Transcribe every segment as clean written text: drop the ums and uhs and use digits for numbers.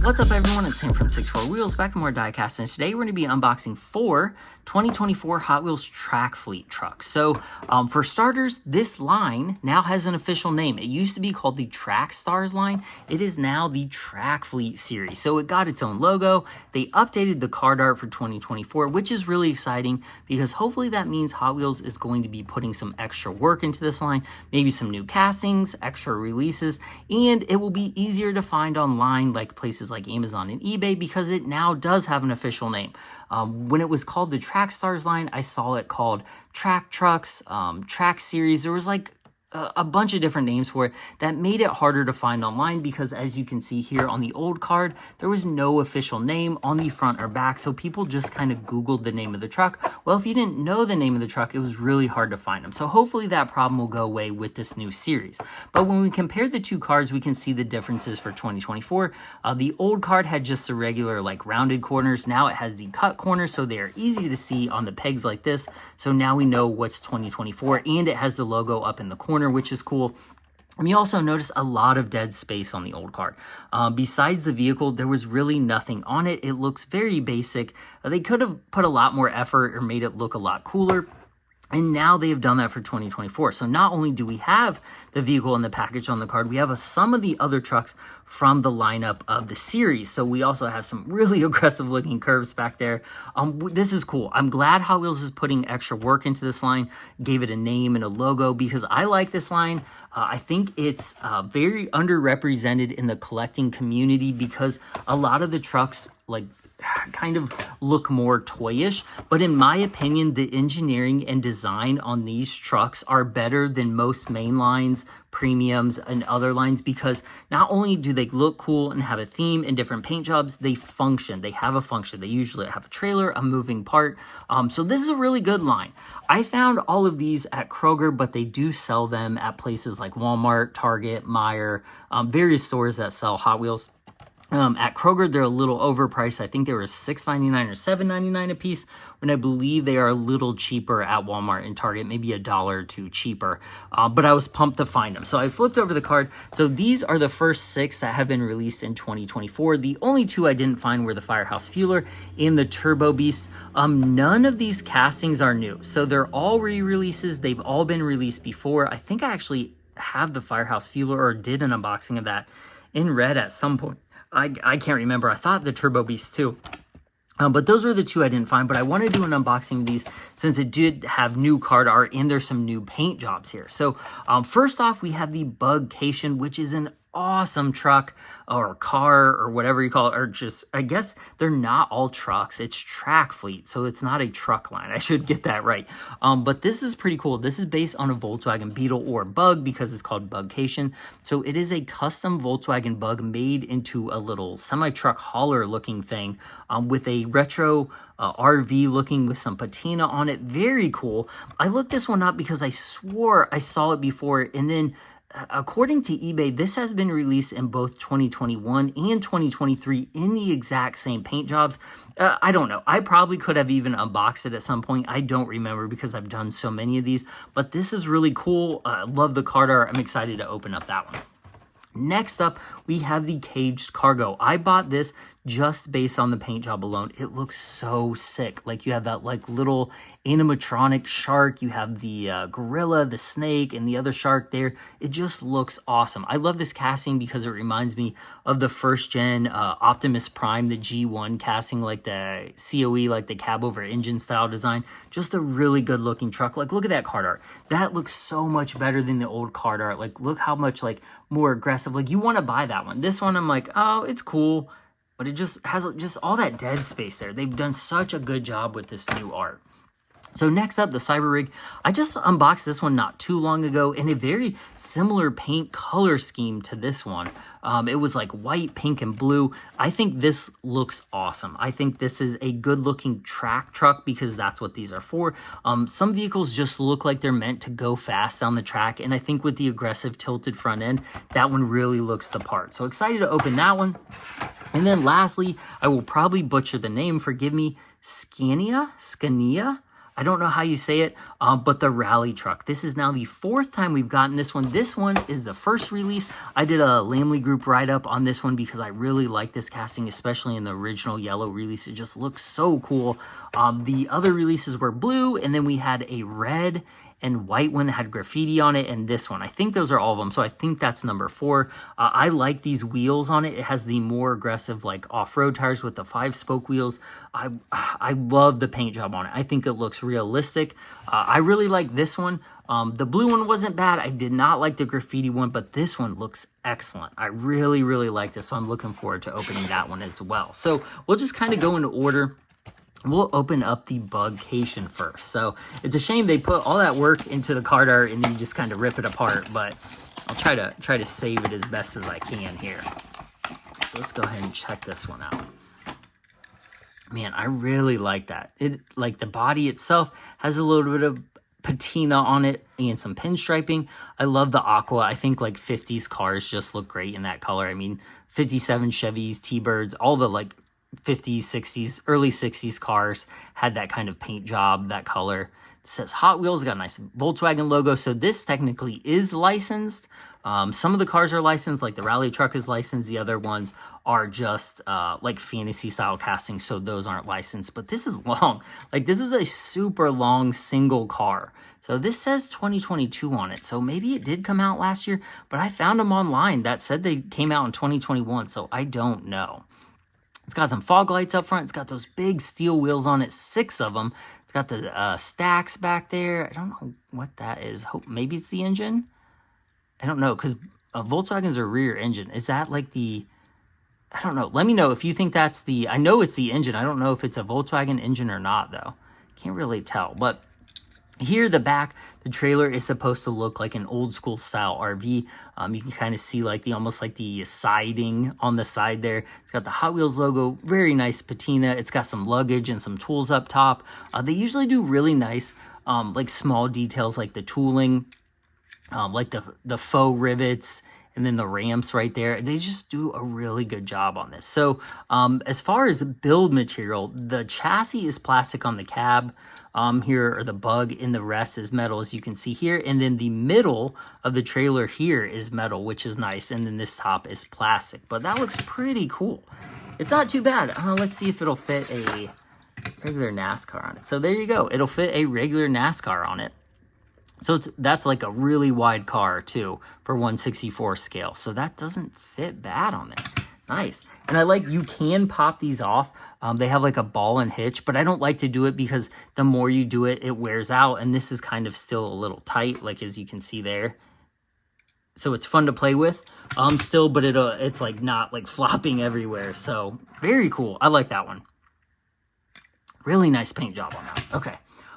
What's up everyone, it's Sam from 64 Wheels, back in more diecast, and today we're going to be unboxing 4 2024 Hot Wheels track fleet trucks. So for starters, this line now has an official name. It used to be called the Track Stars line. It is now the Track Fleet series. So it got its own logo. They updated the card art for 2024, which is really exciting because hopefully that means Hot Wheels is going to be putting some extra work into this line, maybe some new castings, extra releases, and it will be easier to find online like places like Amazon and eBay because it now does have an official name. When it was called the Track Stars line, I saw it called Track Trucks, Track Series. There was like a bunch of different names for it that made it harder to find online because, as you can see here on the old card, there was no official name on the front or back, so people just kind of Googled the name of the truck. Well, if you didn't know the name of the truck, it was really hard to find them. So hopefully that problem will go away with this new series. But when we compare the two cards, we can see the differences for 2024. The old card had just the regular like rounded corners. Now it has the cut corners, so they are easy to see on the pegs like this. So now we know what's 2024, and it has the logo up in the corner, which is cool. And you also notice a lot of dead space on the old card. Besides the vehicle, there was really nothing on it. It looks very basic. They could have put a lot more effort or made it look a lot cooler. And now they have done that for 2024. So not only do we have the vehicle in the package on the card, we have some of the other trucks from the lineup of the series. So we also have some really aggressive looking curves back there. This is cool. I'm glad Hot Wheels is putting extra work into this line, gave it a name and a logo because I like this line. I think it's very underrepresented in the collecting community because a lot of the trucks like kind of look more toyish, but in my opinion, the engineering and design on these trucks are better than most main lines, premiums, and other lines because not only do they look cool and have a theme and different paint jobs, they function. They have a function. They usually have a trailer, a moving part. So this is a really good line. I found all of these at Kroger, but they do sell them at places like Walmart, Target, Meijer, various stores that sell Hot Wheels. At Kroger, they're a little overpriced. I think they were $6.99 or $7.99 a piece, when I believe they are a little cheaper at Walmart and Target, maybe $1 or $2 cheaper. But I was pumped to find them. So I flipped over the card. So these are the first 6 that have been released in 2024. The only 2 I didn't find were the Firehouse Fueler and the Turbo Beast. None of these castings are new. So they're all re-releases. They've all been released before. I think I actually have the Firehouse Fueler or did an unboxing of that in red at some point. I can't remember. I thought the Turbo Beast too. But those are the 2 I didn't find. But I want to do an unboxing of these since it did have new card art and there's some new paint jobs here. So first off, we have the Bugcation, which is an awesome truck or car or whatever you call it, or just, I guess they're not all trucks. It's track fleet, so it's not a truck line. I should get that right. But this is pretty cool. This is based on a Volkswagen Beetle or Bug because it's called Bugcation. So it is a custom Volkswagen Bug made into a little semi-truck hauler looking thing with a retro RV looking with some patina on it. Very cool. I looked this one up because I swore I saw it before, and then according to eBay, this has been released in both 2021 and 2023 in the exact same paint jobs. I don't know. I probably could have even unboxed it at some point. I don't remember because I've done so many of these, but this is really cool. I love the card art. I'm excited to open up that one. Next up, we have the Caged Cargo. I bought this just based on the paint job alone. It looks so sick. Like you have that like little animatronic shark. You have the gorilla, the snake, and the other shark there. It just looks awesome. I love this casting because it reminds me of the first gen Optimus Prime, the G1 casting, like the COE, like the cab over engine style design. Just a really good looking truck. Like look at that card art. That looks so much better than the old card art. Like look how much like more aggressive. Like you want to buy that one. This one I'm like, oh, it's cool, but it just has just all that dead space there. They've done such a good job with this new art. So next up, the Cyberrig. I just unboxed this one not too long ago in a very similar paint color scheme to this one. It was like white, pink, and blue. I think this looks awesome. I think this is a good looking track truck because that's what these are for. Some vehicles just look like they're meant to go fast down the track, and I think with the aggressive tilted front end, that one really looks the part. So excited to open that one. And then lastly, I will probably butcher the name, forgive me, Scania? I don't know how you say it, but the rally truck. This is now the 4th time we've gotten this one. This one is the first release. I did a Lamley Group write-up on this one because I really like this casting, especially in the original yellow release. It just looks so cool. The other releases were blue, and then we had a red and white one that had graffiti on it, and this one. I think those are all of them, so I think that's number 4. I like these wheels on it. It has the more aggressive, like, off-road tires with the 5-spoke wheels. I love the paint job on it. I think it looks realistic. I really like this one. The blue one wasn't bad. I did not like the graffiti one, but this one looks excellent. I really, really like this, so I'm looking forward to opening that one as well. So we'll just kind of go into order. We'll open up the Bugcation first. So it's a shame they put all that work into the card art and then you just kind of rip it apart, but I'll try to save it as best as I can here. So let's go ahead and check this one out. Man, I really like that. It, like, the body itself has a little bit of patina on it and some pinstriping. I love the aqua. I think like 50s cars just look great in that color. I mean, 57 Chevys, T-Birds, all the like 50s, 60s, early 60s cars had that kind of paint job, that color. It says Hot Wheels, got a nice Volkswagen logo. So this technically is licensed. Some of the cars are licensed, like the rally truck is licensed. The other ones are just like fantasy style casting, so those aren't licensed. But this is long. Like, this is a super long single car. So this says 2022 on it. So maybe it did come out last year, but I found them online that said they came out in 2021. So I don't know. It's got some fog lights up front. It's got those big steel wheels on it, 6 of them. It's got the stacks back there. I don't know what that is. Maybe it's the engine. I don't know, because Volkswagen's a rear engine. Is that like the... I don't know. Let me know if you think that's the... I know it's the engine. I don't know if it's a Volkswagen engine or not, though. Can't really tell. But here, the back, the trailer is supposed to look like an old school style RV. You can kind of see like almost like the siding on the side there. It's got the Hot Wheels logo, very nice patina. It's got some luggage and some tools up top. They usually do really nice like small details like the tooling, like the faux rivets, and then the ramps right there. They just do a really good job on this. So as far as build material, the chassis is plastic on the cab here, or the bug, and the rest is metal, as you can see here. And then the middle of the trailer here is metal, which is nice. And then this top is plastic. But that looks pretty cool. It's not too bad. Let's see if it'll fit a regular NASCAR on it. So there you go. It'll fit a regular NASCAR on it. So that's like a really wide car too for 1/64 scale. So that doesn't fit bad on there. Nice. And I like, you can pop these off. They have like a ball and hitch, but I don't like to do it because the more you do it, it wears out. And this is kind of still a little tight, like as you can see there. So it's fun to play with still, but it's like not like flopping everywhere. So very cool. I like that one. Really nice paint job on that. Okay.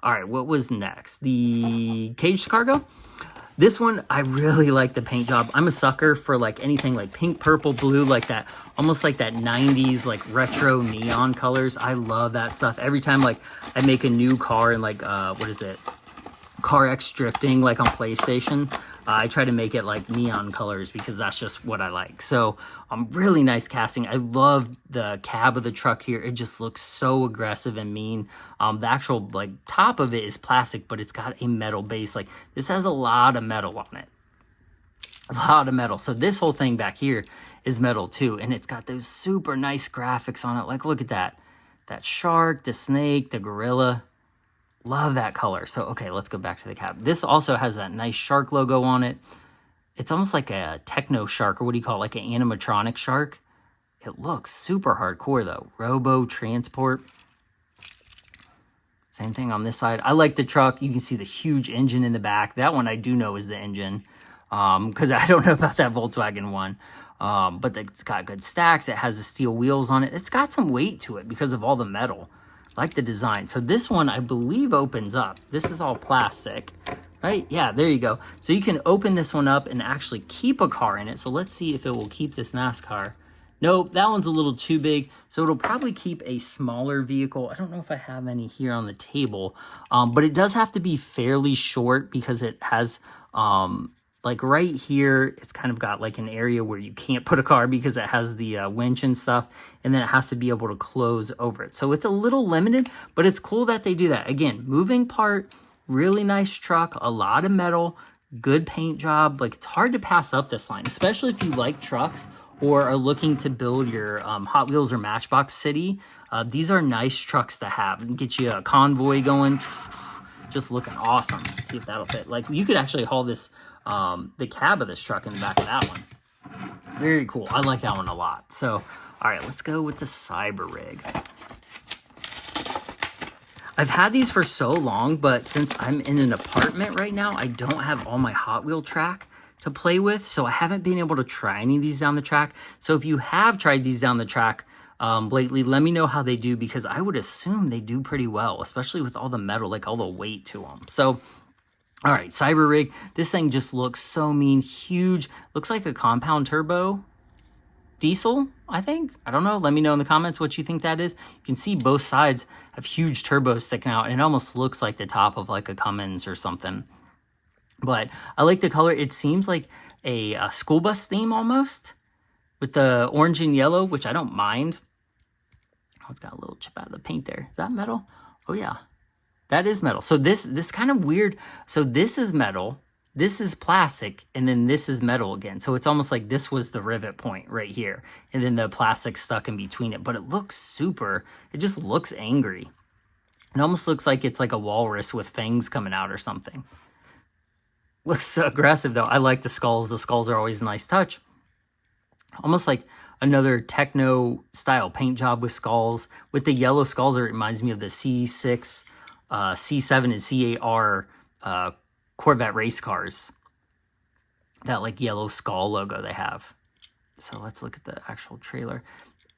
All right, what was next? The caged cargo. This one, I really like the paint job. I'm a sucker for like anything like pink, purple, blue, like that, almost like that 90s like retro neon colors. I love that stuff. Every time like I make a new car and like, what is it? Car X Drifting, like on PlayStation, I try to make it like neon colors because that's just what I like. So really nice casting. I love the cab of the truck here. It just looks so aggressive and mean. The actual like top of it is plastic, but it's got a metal base. Like, this has a lot of metal on it. A lot of metal. So this whole thing back here is metal too. And it's got those super nice graphics on it. Like, look at that. That shark, the snake, the gorilla. Love that color. So, okay, let's go back to the cab. This also has that nice shark logo on it. It's almost like a techno shark, or what do you call it? Like an animatronic shark. It looks super hardcore though. Robo Transport. Same thing on this side. I like the truck. You can see the huge engine in the back. That one I do know is the engine, because I don't know about that Volkswagen one. But it's got good stacks. It has the steel wheels on it. It's got some weight to it because of all the metal. I like the design. So this one, I believe, opens up. This is all plastic, right? Yeah, there you go. So you can open this one up and actually keep a car in it. So let's see if it will keep this NASCAR. Nope, that one's a little too big. So it'll probably keep a smaller vehicle. I don't know if I have any here on the table, but it does have to be fairly short because it has like right here, it's kind of got like an area where you can't put a car because it has the winch and stuff, and then it has to be able to close over it. So it's a little limited, but it's cool that they do that. Again, moving part, really nice truck, a lot of metal, good paint job. Like, it's hard to pass up this line, especially if you like trucks or are looking to build your Hot Wheels or Matchbox City. These are nice trucks to have and get you a convoy going. Just looking awesome. Let's see if that'll fit. Like, you could actually haul this, the cab of this truck in the back of that one. Very cool. I like that one a lot. So, all right, let's go with the Cyberrig. I've had these for so long, but since I'm in an apartment right now, I don't have all my Hot Wheel track to play with, so I haven't been able to try any of these down the track. So if you have tried these down the track lately, let me know how they do, because I would assume they do pretty well, especially with all the metal, like all the weight to them. So, all right, Cyberrig. This thing just looks so mean, huge. Looks like a compound turbo diesel, I think. I don't know. Let me know in the comments what you think that is. You can see both sides have huge turbos sticking out, and it almost looks like the top of like a Cummins or something. But I like the color. It seems like a school bus theme almost, with the orange and yellow, which I don't mind. Oh, it's got a little chip out of the paint there. Is that metal? Oh yeah, that is metal. So this kind of weird. So this is metal, this is plastic, and then this is metal again. So it's almost like this was the rivet point right here, and then the plastic stuck in between it. But it looks super, it just looks angry. It almost looks like it's like a walrus with fangs coming out or something. Looks so aggressive though. I like the skulls. The skulls are always a nice touch. Almost like another techno style paint job with skulls. With the yellow skulls, it reminds me of the C6, C7, and C8R Corvette race cars. That like yellow skull logo they have. So let's look at the actual trailer.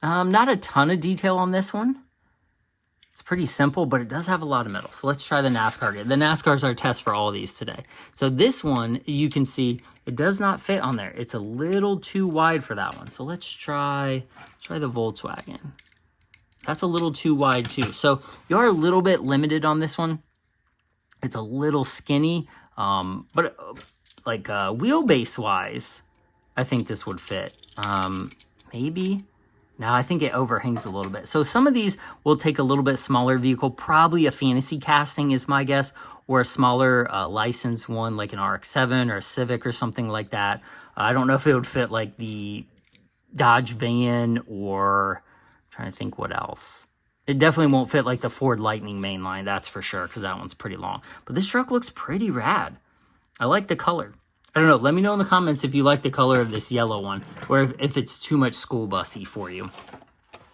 Not a ton of detail on this one. It's pretty simple, but it does have a lot of metal. So let's try the NASCAR again. The NASCAR's our test for all of these today. So this one, you can see, it does not fit on there. It's a little too wide for that one. So let's try the Volkswagen. That's a little too wide too. So you are a little bit limited on this one. It's a little skinny, but like wheelbase wise, I think this would fit. Maybe. Now I think it overhangs a little bit. So some of these will take a little bit smaller vehicle, probably a fantasy casting is my guess, or a smaller licensed one like an RX-7 or a Civic or something like that. I don't know if it would fit like the Dodge van, or I'm trying to think what else. It definitely won't fit like the Ford Lightning mainline, that's for sure, because that one's pretty long. But this truck looks pretty rad. I like the color. I don't know. Let me know in the comments if you like the color of this yellow one, or if it's too much school bussy for you.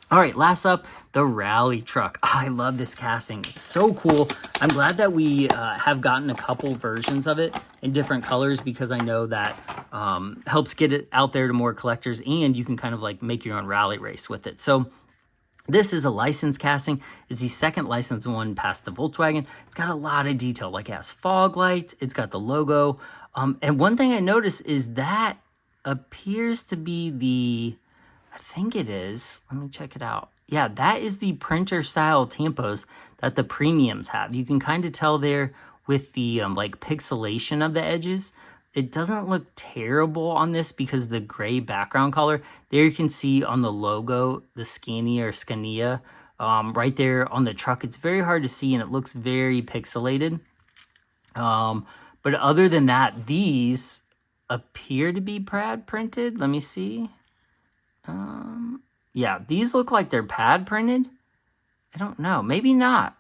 All right, last up, the rally truck. I love this casting. It's so cool. I'm glad that we have gotten a couple versions of it in different colors, because I know that helps get it out there to more collectors, and you can kind of like make your own rally race with it. So this is a licensed casting. It's the second licensed one past the Volkswagen. It's got a lot of detail, like it has fog lights. It's got the logo. And one thing I noticed is that appears to be the, I think it is, let me check it out. Yeah, that is the printer style tampos that the premiums have. You can kind of tell there with the like pixelation of the edges. It doesn't look terrible on this because the gray background color. There you can see on the logo, the Scania or Scania, right there on the truck. It's very hard to see and it looks very pixelated. But other than that, these appear to be pad printed. Let me see. Yeah, these look like they're pad printed. I don't know. Maybe not.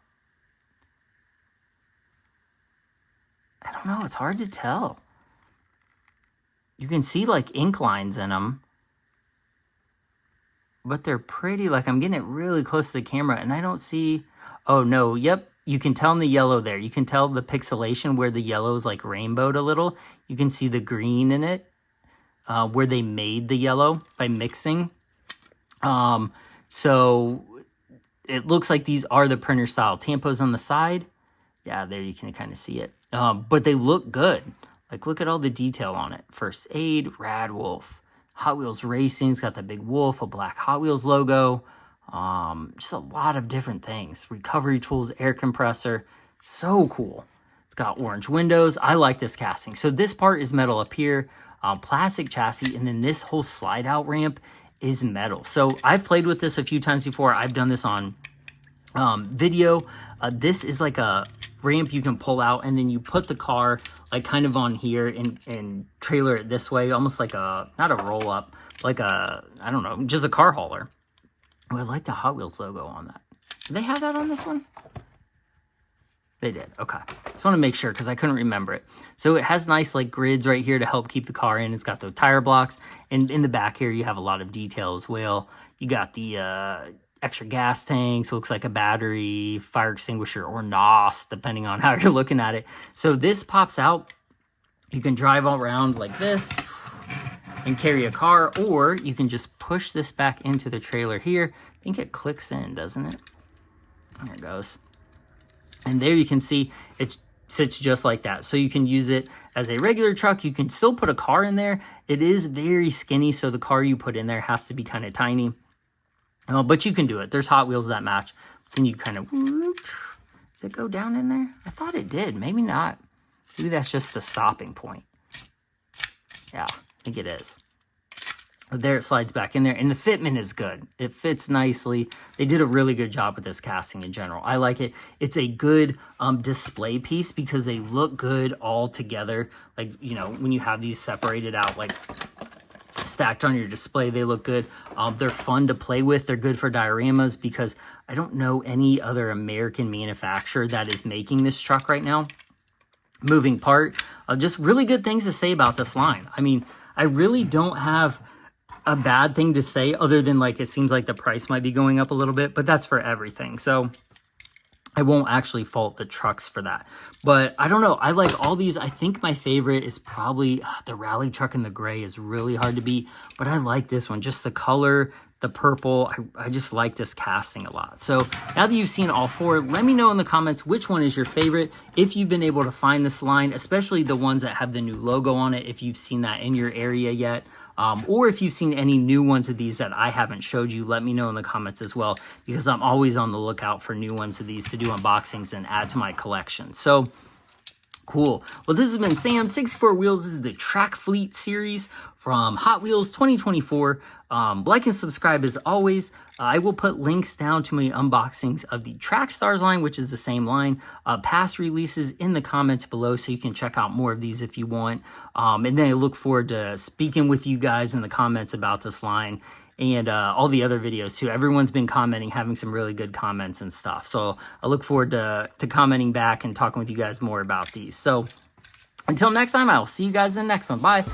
I don't know. It's hard to tell. You can see like ink lines in them. But they're pretty. Like I'm getting it really close to the camera and I don't see. Oh, no. Yep. You can tell in the yellow there. You can tell the pixelation where the yellow is like rainbowed a little. You can see the green in it, where they made the yellow by mixing. So it looks like these are the printer style tampos on the side. Yeah, there you can kind of see it. But they look good. Like look at all the detail on it. First Aid, Rad Wolf, Hot Wheels Racing's got the big wolf, a black Hot Wheels logo. Just a lot of different things. Recovery tools, air compressor. So cool. It's got orange windows. I like this casting. So this part is metal up here, plastic chassis, and then this whole slide out ramp is metal. So I've played with this a few times before. I've done this on video. This is like a ramp you can pull out, and then you put the car like kind of on here and trailer it this way, almost like a, not a roll up, like a, I don't know, just a car hauler. Oh, I like the Hot Wheels logo on that. Did they have that on this one? They did. Okay. Just want to make sure because I couldn't remember it. So it has nice like grids right here to help keep the car in. It's got the tire blocks, and in the back here you have a lot of detail as well. You got the extra gas tanks, looks like a battery, fire extinguisher, or NOS, depending on how you're looking at it. So this pops out. You can drive all around like this and carry a car, or you can just push this back into the trailer here. I think it clicks in, doesn't it? There it goes. And there you can see it sits just like that. So you can use it as a regular truck. You can still put a car in there. It is very skinny, so the car you put in there has to be kind of tiny. But you can do it. There's Hot Wheels that match. Then you kind of, does it go down in there? I thought it did. Maybe not. Maybe that's just the stopping point. Yeah, I think it is. There it slides back in there, and the fitment is good. It fits nicely. They did a really good job with this casting in general. I like it. It's a good display piece because they look good all together. Like, you know, when you have these separated out, like stacked on your display, they look good. They're fun to play with. They're good for dioramas because I don't know any other American manufacturer that is making this truck right now. Moving part. Just really good things to say about this line. I mean, I really don't have a bad thing to say other than like it seems like the price might be going up a little bit, but that's for everything. So I won't actually fault the trucks for that. But I don't know. I like all these. I think my favorite is probably the rally truck in the gray is really hard to beat, but I like this one. Just the color, the purple. I just like this casting a lot. So now that you've seen all four, let me know in the comments which one is your favorite. If you've been able to find this line, especially the ones that have the new logo on it, if you've seen that in your area yet. Or if you've seen any new ones of these that I haven't showed you, let me know in the comments as well, because I'm always on the lookout for new ones of these to do unboxings and add to my collection. So cool. Well, this has been Sam, 64 Wheels. This is the Track Fleet series from Hot Wheels 2024. Like and subscribe as always. I will put links down to my unboxings of the Track Stars line, which is the same line, past releases in the comments below, so you can check out more of these if you want. And then I look forward to speaking with you guys in the comments about this line and all the other videos too. Everyone's been commenting, having some really good comments and stuff. So I look forward to commenting back and talking with you guys more about these. So until next time, I will see you guys in the next one. Bye.